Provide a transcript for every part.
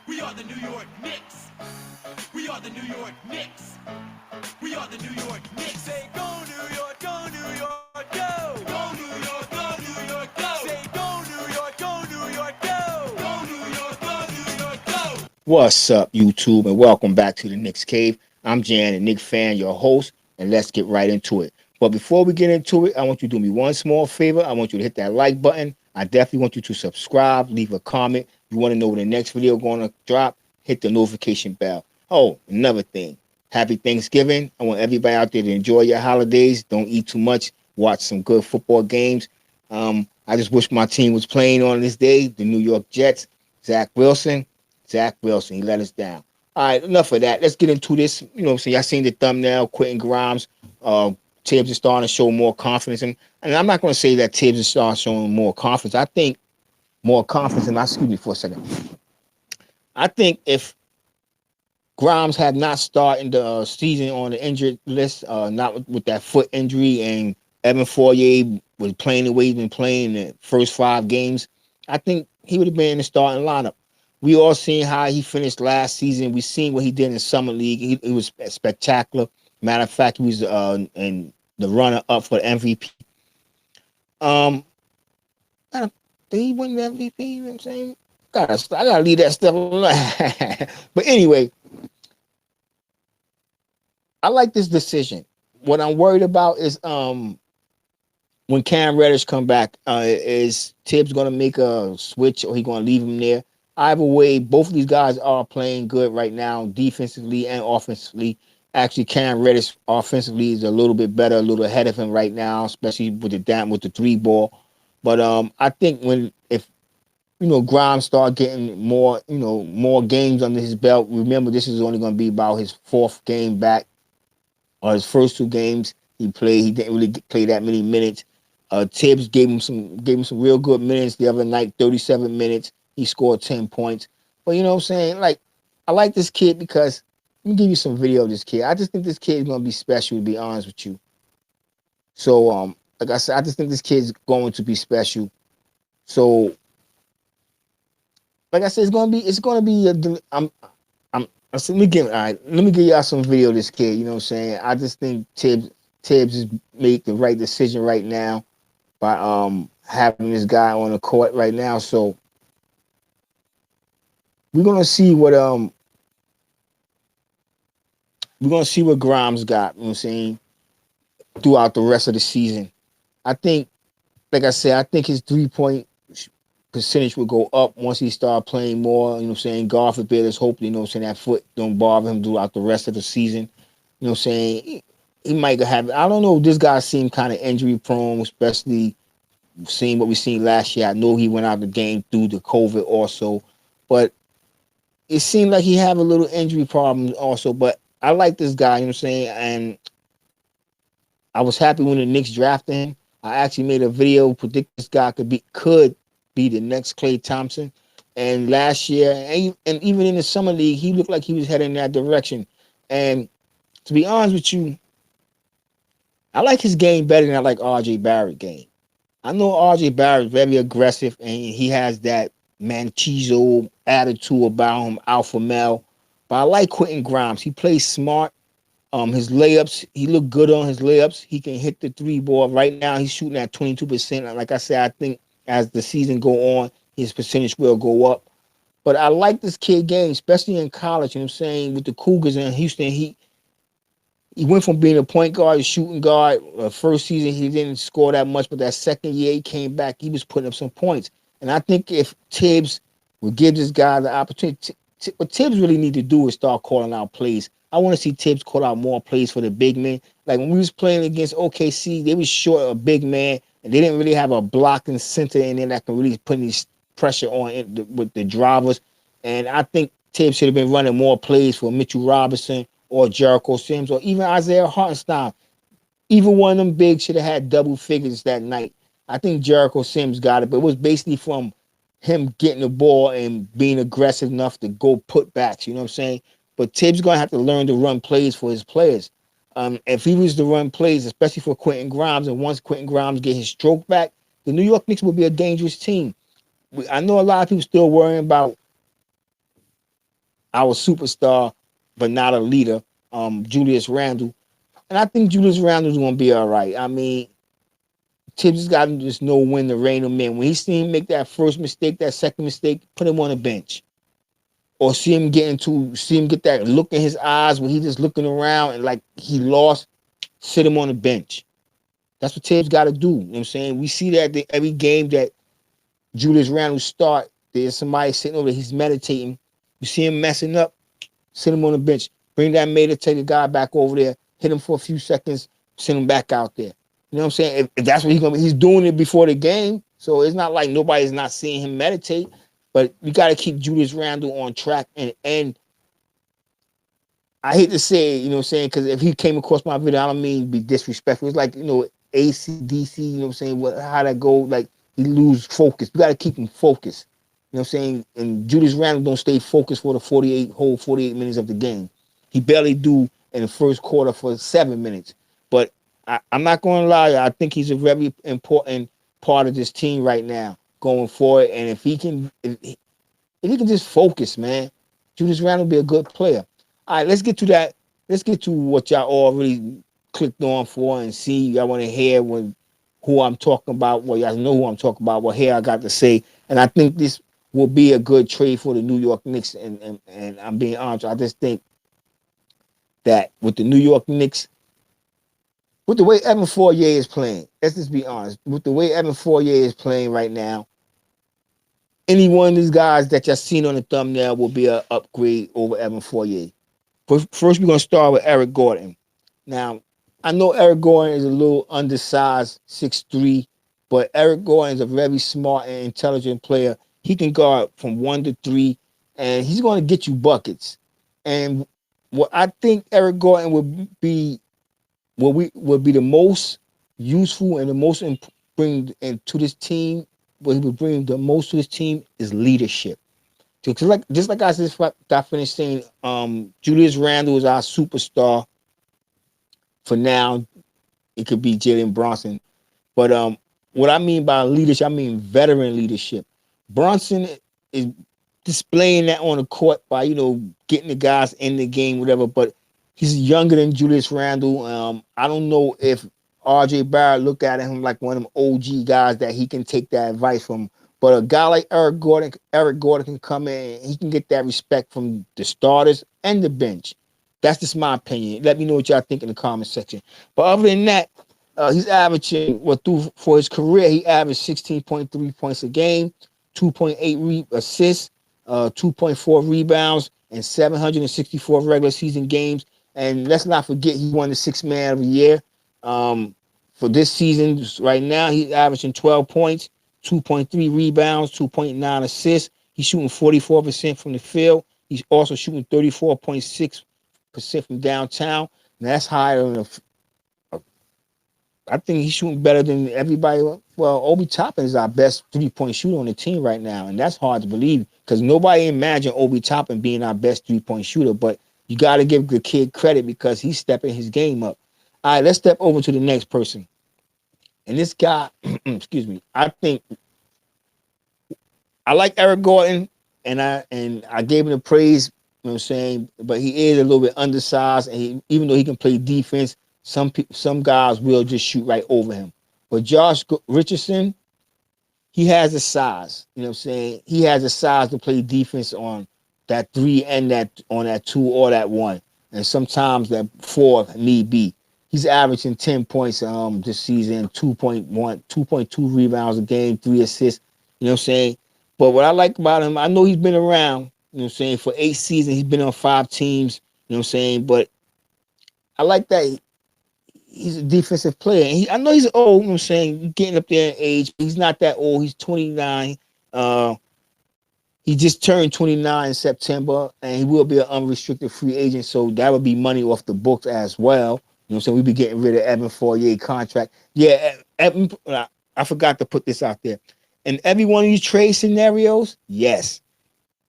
We are the New York Knicks. We are the New York Knicks. We are the New York Knicks. Say go New York, go New York, go. Go New York, go New York, go. Say go New York, go New York, go. Go New York, go New York, go. What's up, YouTube, and welcome back to the Knicks Cave. I'm Jan, a Knicks fan, your host, and let's get right into it. But before we get into it, I want you to do me one small favor. I want you to hit that like button. I definitely want you to subscribe, leave a comment. If you want to know when the next video going to drop, hit the notification bell. Oh, another thing. Happy Thanksgiving. I want everybody out there to enjoy your holidays. Don't eat too much. Watch some good football games. I just wish my team was playing on this day, the New York Jets. Zach Wilson, he let us down. All right, enough of that. Let's get into this. You know what I'm saying? Y'all seen the thumbnail, Quentin Grimes. Tibbs is starting to show more confidence. And I'm not going to say that Tibbs is starting showing more confidence. I think more confidence. And excuse me for a second. I think if Grimes had not started the season on the injured list, not with that foot injury, and Evan Fournier was playing the way he's been playing the first 5 games, I think he would have been in the starting lineup. We all seen how he finished last season. We seen what he did in the summer league. He was spectacular. Matter of fact, he was in the runner up for the MVP. Um, did he win the MVP? You know what I'm saying? I gotta leave that stuff alone. But anyway, I like this decision. What I'm worried about is when Cam Reddish come back, is Tibbs gonna make a switch or he gonna leave him there? Either way, both of these guys are playing good right now, defensively and offensively. Actually, Cam Reddish offensively is a little bit better, a little ahead of him right now, especially with the 3 ball. But I think if Grimes start getting more games under his belt. Remember, this is only going to be about his 4th game back, or his first 2 games he played. He didn't really play that many minutes. Tibbs gave him some real good minutes the other night, 37 minutes. He scored 10 points. But you know what I'm saying? Like, I like this kid because let me give you some video of this kid. I just think this kid is gonna be special, to be honest with you. So like I said, I just think this kid is going to be special. So like I said, it's gonna be let me give y'all some video of this kid. You know what I'm saying? I just think Tibbs is made the right decision right now by having this guy on the court right now. So we're gonna see what Grimes got, you know what I'm saying, throughout the rest of the season. I think, like I said, I think his 3-point percentage will go up once he start playing more. You know what I'm saying? God forbid, let's hope, you know what I'm saying, that foot don't bother him throughout the rest of the season. You know what I'm saying? He might have, I don't know, this guy seemed kind of injury prone, especially seeing what we seen last year. I know he went out the game through the COVID also, but it seemed like he had a little injury problem also. But I like this guy, you know what I'm saying? And I was happy when the Knicks drafted him. I actually made a video predict this guy could be the next Klay Thompson. And last year, and even in the summer league, he looked like he was heading in that direction. And to be honest with you, I like his game better than I like RJ Barrett's game. I know RJ Barrett is very aggressive and he has that Manchizo attitude about him, alpha male. But I like Quentin Grimes. He plays smart. His layups, he looked good on his layups. He can hit the 3 ball. Right now, he's shooting at 22%. Like I said, I think as the season go on, his percentage will go up. But I like this kid game, especially in college. You know what I'm saying? With the Cougars in Houston, he went from being a point guard to shooting guard. First season, he didn't score that much, but that second year, he came back. He was putting up some points. And I think if Tibbs would give this guy the opportunity, what Tibbs really need to do is start calling out plays. I want to see Tibbs call out more plays for the big men. Like when we was playing against OKC, they was short a big man, and they didn't really have a blocking center in there that can really put any pressure on it with the drivers. And I think Tibbs should have been running more plays for Mitchell Robinson or Jericho Sims or even Isaiah Hartenstein. Even one of them bigs should have had double figures that night. I think Jericho Sims got it, but it was basically from him getting the ball and being aggressive enough to go put backs. You know what I'm saying? But Tibbs going to have to learn to run plays for his players. If he was to run plays, especially for Quentin Grimes, and once Quentin Grimes get his stroke back, the New York Knicks will be a dangerous team. I know a lot of people still worrying about our superstar, but not a leader, Julius Randle. And I think Julius Randle's gonna be all right. I mean, Tibbs has got to just know when to rein him in. When he see him make that first mistake, that second mistake, put him on the bench. Or see him get that look in his eyes when he just looking around and like he lost, sit him on the bench. That's what Tibbs got to do. You know what I'm saying? We see that every game that Julius Randle start, there's somebody sitting over there, he's meditating. You see him messing up, sit him on the bench. Bring that meditated guy back over there, hit him for a few seconds, send him back out there. You know what I'm saying? If that's what he's doing it before the game. So it's not like nobody's not seeing him meditate. But we got to keep Julius Randle on track. And I hate to say it, you know what I'm saying? Because if he came across my video, I don't mean to be disrespectful. It's like, ACDC, you know what I'm saying? How that go, like he lose focus. We got to keep him focused. You know what I'm saying? And Julius Randle don't stay focused for the 48 minutes of the game. He barely do in the first quarter for 7 minutes. But I'm not going to lie, I think he's a very important part of this team right now going forward. And if he can just focus, man, Julius Randle will be a good player. All right, let's get to that. Let's get to what y'all already clicked on for and see. Y'all want to hear who I'm talking about. Well, y'all know who I'm talking about. Well, here I got to say. And I think this will be a good trade for the New York Knicks. And I'm being honest. I just think that with the New York Knicks, with the way Evan Fournier is playing, let's just be honest. With the way Evan Fournier is playing right now, any one of these guys that y'all seen on the thumbnail will be an upgrade over Evan Fournier. First, we're going to start with Eric Gordon. Now, I know Eric Gordon is a little undersized, 6'3", but Eric Gordon is a very smart and intelligent player. He can guard from 1 to 3, and he's going to get you buckets. And what I think Eric Gordon would be the most useful and the most bring into this team, what he would bring the most to this team is leadership. Just like I just got finished saying, Julius Randle is our superstar. For now, it could be Jalen Brunson. But what I mean by leadership, I mean veteran leadership. Brunson is displaying that on the court by, getting the guys in the game, whatever. But he's younger than Julius Randle. I don't know if RJ Barrett looked at him like one of them OG guys that he can take that advice from. But a guy like Eric Gordon can come in and he can get that respect from the starters and the bench. That's just my opinion. Let me know what y'all think in the comment section. But other than that, he's averaging, for his career, he averaged 16.3 points a game, 2.8 assists, 2.4 rebounds, and 764 regular season games. And let's not forget, he won the Sixth Man of the Year. For this season, right now, he's averaging 12 points, 2.3 rebounds, 2.9 assists. He's shooting 44% from the field. He's also shooting 34.6% from downtown. And that's higher than I think he's shooting better than everybody. Well, Obi Toppin is our best three-point shooter on the team right now. And that's hard to believe because nobody imagined Obi Toppin being our best three-point shooter. But you got to give the kid credit because he's stepping his game up. All right, let's step over to the next person. And this guy, excuse me, I like Eric Gordon, and I gave him the praise, you know what I'm saying, but he is a little bit undersized, and even though he can play defense, some guys will just shoot right over him. But Josh Richardson, he has the size, you know what I'm saying? He has the size to play defense on that 3 and on that 2 or that 1, and sometimes that 4 need be. He's averaging 10 points this season, 2.2 rebounds a game, 3 assists. You know what I'm saying? But what I like about him, I know he's been around, you know what I'm saying, for 8 seasons. He's been on 5 teams, you know what I'm saying? But I like that he's a defensive player. And I know he's old, you know what I'm saying, getting up there in age, but he's not that old. He's 29. He just turned 29 in September, and he will be an unrestricted free agent, so that would be money off the books as well. You know what I'm saying? We'll be getting rid of Evan Fournier contract. Yeah, Evan, I forgot to put this out there. In every one of these trade scenarios, yes,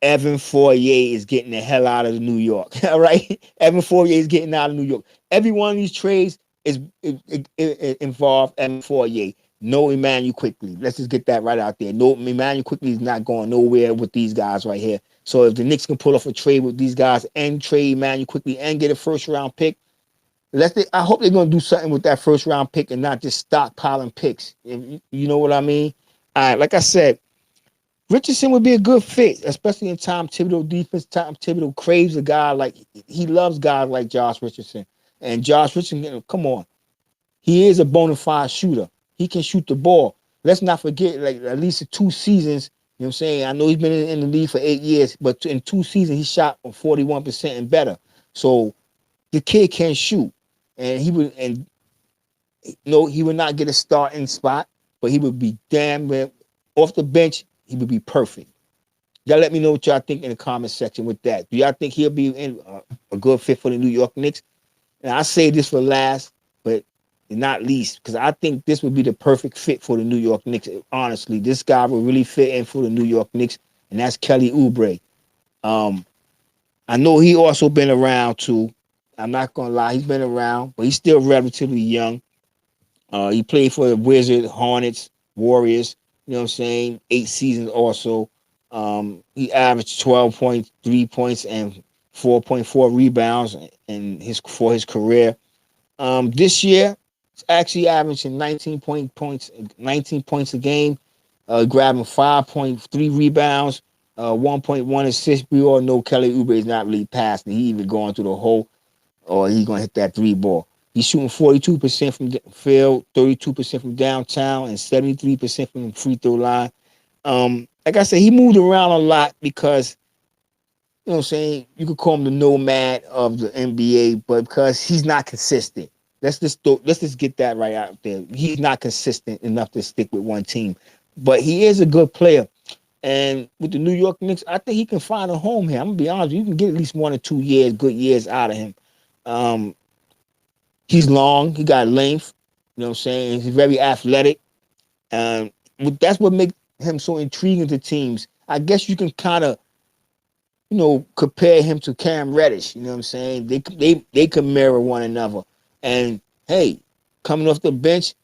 Evan Fournier is getting the hell out of New York. All right? Evan Fournier is getting out of New York. Every one of these trades it involve Evan Fournier. No Emmanuel quickly. Let's just get that right out there. No, Emmanuel quickly is not going nowhere with these guys right here. So if the Knicks can pull off a trade with these guys and trade Emmanuel quickly and get a first round pick, I hope they're gonna do something with that first round pick and not just stockpiling picks. You know what I mean? All right, like I said, Richardson would be a good fit, especially in Tom Thibodeau defense. Tom Thibodeau craves a guy like he loves guys like Josh Richardson. And Josh Richardson, come on, he is a bona fide shooter. He can shoot the ball. Let's not forget, like at least 2 seasons. You know what I'm saying? I know he's been in the league for 8 years, but in 2 seasons he shot 41% and better. So the kid can shoot, and he would not get a starting spot, but he would be damn off the bench. He would be perfect. Y'all let me know what y'all think in the comment section with that. Do y'all think he'll be a good fit for the New York Knicks? And I say this for last, but not least, because I think this would be the perfect fit for the New York Knicks. Honestly, this guy would really fit in for the New York Knicks, and that's Kelly Oubre. I know he also been around too. I'm not gonna lie, he's been around, but he's still relatively young. He played for the Wizards, Hornets, Warriors. You know what I'm saying? 8 seasons also. He averaged 12.3 points and 4.4 rebounds for his career. This year, he's actually averaging 19 points a game, grabbing 5.3 rebounds, 1.1 assists. We all know Kelly Oubre is not really passing. He either going through the hole or he's gonna hit that 3 ball. He's shooting 42% from the field, 32% from downtown, and 73% from the free throw line. Like I said, he moved around a lot because, you know what I'm saying, you could call him the nomad of the NBA, but because he's not consistent. Let's just get that right out there. He's not consistent enough to stick with one team. But he is a good player. And with the New York Knicks, I think he can find a home here. I'm gonna be honest, you can get at least 1 or 2 years, good years out of him. He's long, he got length, you know what I'm saying? He's very athletic. That's what makes him so intriguing to teams. I guess you can kind of, compare him to Cam Reddish. You know what I'm saying? They can mirror one another. And hey, coming off the bench,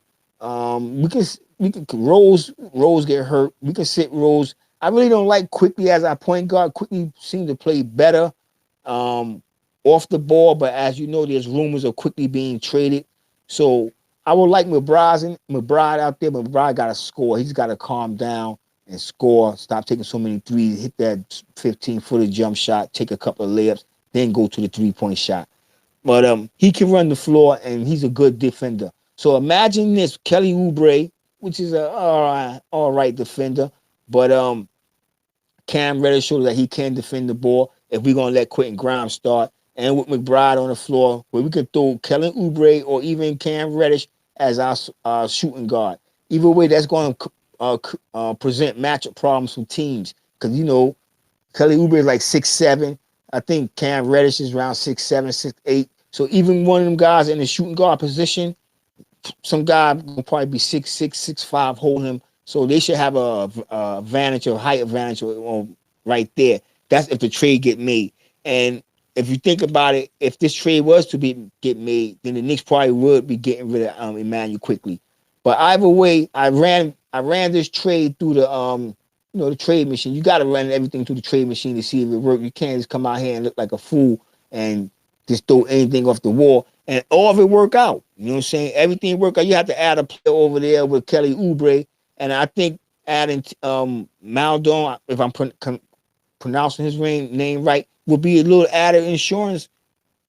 we can Rose get hurt. We can sit Rose. I really don't like Quickly as our point guard. Quickly seems to play better off the ball, but as you know, there's rumors of Quickly being traded. So I would like McBride out there. McBride got to score. He's got to calm down and score. Stop taking so many threes. Hit that 15-footer jump shot. Take a couple of layups. Then go to the 3-point shot. But he can run the floor, and he's a good defender. So imagine this: Kelly Oubre, which is a all right defender, but Cam Reddish showed that he can defend the ball. If we're gonna let Quentin Grimes start, and with McBride on the floor, where we could throw Kelly Oubre or even Cam Reddish as our shooting guard. Either way, that's going to present matchup problems for teams because Kelly Oubre is like 6'7". I think Cam Reddish is around 6'7", 6'8". So even one of them guys in the shooting guard position, some guy will probably be 6'6", 6'5", holding him. So they should have a advantage, a height advantage right there. That's if the trade get made. And if you think about it, if this trade was to get made, then the Knicks probably would be getting rid of Emmanuel quickly. But either way, I ran this trade through the trade machine. You got to run everything through the trade machine to see if it works. You can't just come out here and look like a fool and just throw anything off the wall. And all of it work out. You know what I'm saying? Everything work out. You have to add a player over there with Kelly Oubre. And I think adding Maldon, if I'm pronouncing his name right, will be a little added insurance,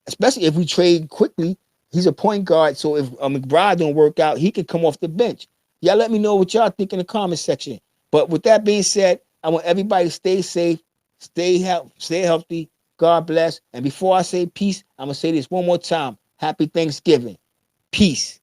especially if we trade quickly. He's a point guard, so if McBride don't work out, he can come off the bench. Y'all let me know what y'all think in the comment section. But with that being said, I want everybody to stay safe, stay healthy. God bless. And before I say peace, I'm going to say this one more time. Happy Thanksgiving. Peace.